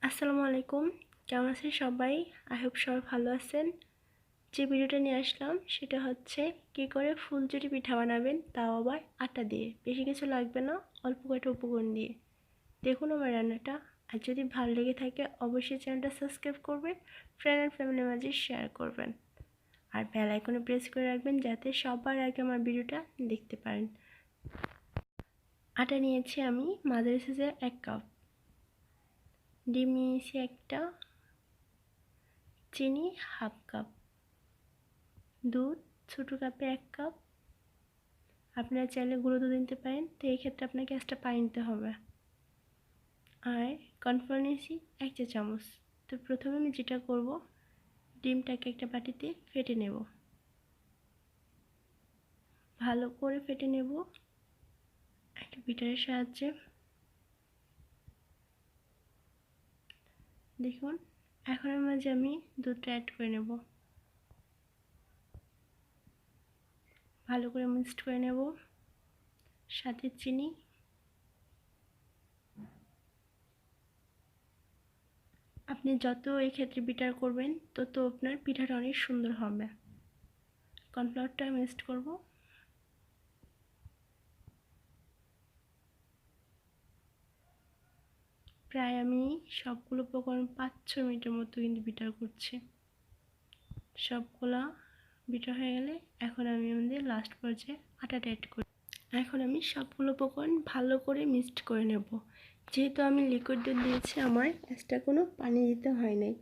আসসালামু আলাইকুম, কেমন আছেন সবাই? আই হোপ সবাই ভালো আছেন। যে ভিডিওটা নিয়ে আসলাম সেটা হচ্ছে কী করে ফুলঝুরি পিঠা বানাবেন, তাও আবার আটা দিয়ে। বেশি কিছু লাগবে না, অল্প কয়েকটা উপকরণ দিয়ে। দেখুন আমার রান্নাটা। আর যদি ভালো লেগে থাকে অবশ্যই চ্যানেলটা সাবস্ক্রাইব করবেন, ফ্রেন্ড অ্যান্ড ফ্যামিলির মাঝে শেয়ার করবেন। আর বেল আইকনে প্রেস করে রাখবেন যাতে সবার আগে আমার ভিডিওটা দেখতে পারেন। আটা নিয়েছি আমি মাঝারি সাইজের 1 কাপ, ডিম নিয়েছি একটা, চিনি হাফ কাপ, দুধ ছোটো কাপে 1 কাপ। আপনারা চাইলে গুঁড়ো দুধ নিতে পারেন, তো এই ক্ষেত্রে আপনাকে এক্সট্রা পানি নিতে হবে। আর কর্নফ্লাওয়ার নিয়েছি 1 চা চামচ। তো প্রথমে আমি যেটা করব, ডিমটাকে একটা বাটিতে ফেটে নেব, ভালো করে ফেটে নেব একটা বিটারের সাহায্যে। দেখুন এখন এর মাঝে আমি দুধটা অ্যাড করে নেব, ভালো করে মিক্সড করে নেব, সাথে চিনি। আপনি যত এই ক্ষেত্রে বিটার করবেন তত আপনার পিঠাটা অনেক সুন্দর হবে। কর্নফ্লাওয়ারটা মিক্সড করব, প্রায় আমি সবগুলো উপকরণ 5-6 মিনিটের মতো কিন্তু বিটার করছি। সবগুলা বিটার হয়ে গেলে এখন আমি আমাদের লাস্ট পর্যায়ে আটাটা অ্যাড করি। এখন আমি সবগুলো উপকরণ ভালো করে মিক্সড করে নেব। যেহেতু আমি লিকুইড দুধ দিয়েছি, আমার এক্সট্রা কোনো পানি দিতে হয় নাই।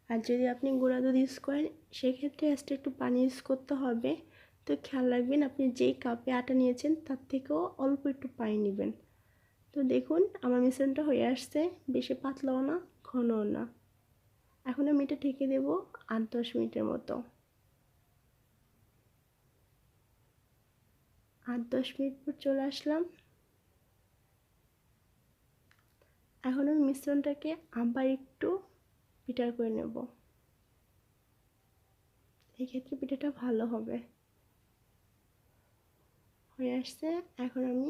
আর যদি আপনি গুঁড়া দুধ ইউজ করেন সেক্ষেত্রে এক্সট্রা একটু পানি ইউজ করতে হবে। তো খেয়াল রাখবেন আপনি যেই কাপে আটা নিয়েছেন তার থেকেও অল্প একটু পানি নেবেন। তো দেখুন আমার মিশ্রণটা হয়ে আসছে, বেশি পাতলাও না ঘনও না। এখন আমি এটা ঢেকে দেব 8-10 মিনিটের মতো। 8-10 মিনিট পর চলে আসলাম। এখন আমি মিশ্রণটাকে আবার একটু বিটার করে নেব, এই ক্ষেত্রে পিঠাটা ভালো হবে। হয়ে আসছে, এখন আমি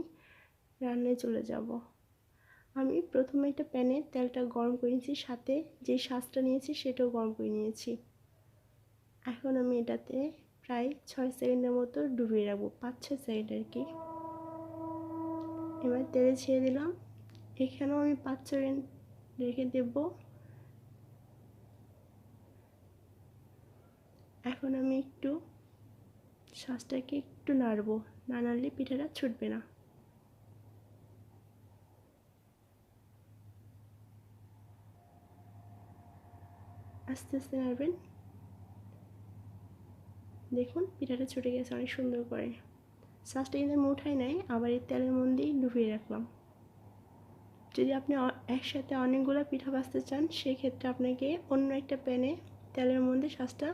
রান্নায় চলে যাব। আমি প্রথমে একটা প্যানে তেলটা গরম করে নিয়েছি, সাথে যে শাঁসটা নিয়েছি সেটাও গরম করে নিয়েছি। এখন আমি এটাতে প্রায় 6 সেকেন্ডের মতো ডুবিয়ে রাখবো, 5-6 সেকেন্ড আর কি। এবার তেলে ছেড়ে দিলাম, এখানেও আমি 5 সেকেন্ড রেখে দেব। এখন আমি একটু শাঁসটাকে একটু নাড়বো, না নাড়লে পিঠাটা ছুটবে না। আস্তে আস্তে নাড়বেন। দেখুন পিঠাটা ছুটে গেছে অনেক সুন্দর করে। শাঁসটা কিন্তু আমি উঠাই নাই, আবার এই তেলের মধ্যেই ডুবিয়ে রাখলাম। যদি আপনি একসাথে অনেকগুলো পিঠা ভাজতে চান সেক্ষেত্রে আপনাকে অন্য একটা প্যানে তেলের মধ্যে শাঁসটা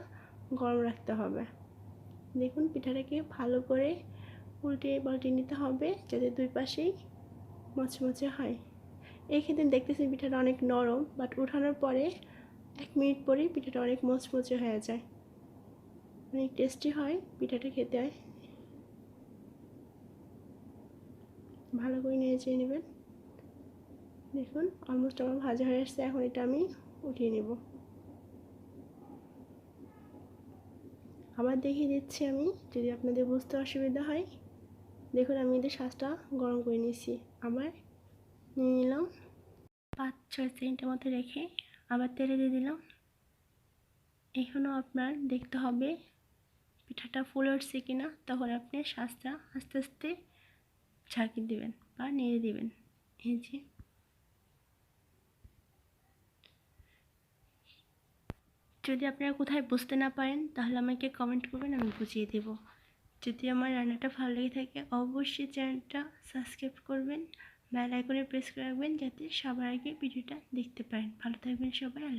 গরম রাখতে হবে। দেখুন পিঠাটাকে ভালো করে উল্টে পাল্টে নিতে হবে যাতে দুই পাশেই মচমচে হয়। এই ক্ষেত্রে দেখতেছি পিঠাটা অনেক নরম, বাট উঠানোর পরে 1 মিনিট পরেই পিঠাটা অনেক মচমচে হয়ে যায়, অনেক টেস্টি হয় পিঠাটা খেতে। ভালো করে নেড়ে নেবেন। দেখুন অলমোস্ট আমার ভাজা হয়ে আসছে, এখন এটা আমি উঠিয়ে নেব। আবার দেখিয়ে দিচ্ছি আমি, যদি আপনাদের বুঝতে অসুবিধা হয়। দেখুন আমি এদের শাঁসটা গরম করে নিয়েছি, আবার নিয়ে নিলাম, 5-6 সেকেন্ডের মতো রেখে আবার তেলে দিয়ে দিলাম। এখানেও আপনার দেখতে হবে পিঠাটা ফুলে উঠছে কিনা, তখন আপনি শাঁসটা আস্তে আস্তে ঝাঁকি দেবেন বা নেড়ে দেবেন। এই যে যদি আপনারা কোথায় বুঝতে না পারেন তাহলে আমাকে কমেন্ট করবেন, আমি বুঝিয়ে দেব। যদি আমার রান্নাটা ভালো লেগে থাকে অবশ্যই চ্যানেলটা সাবস্ক্রাইব করবেন, বেল আইকনে প্রেস করে রাখবেন যাতে সবার আগে ভিডিওটা দেখতে পারেন। ভালো থাকবেন সবাই।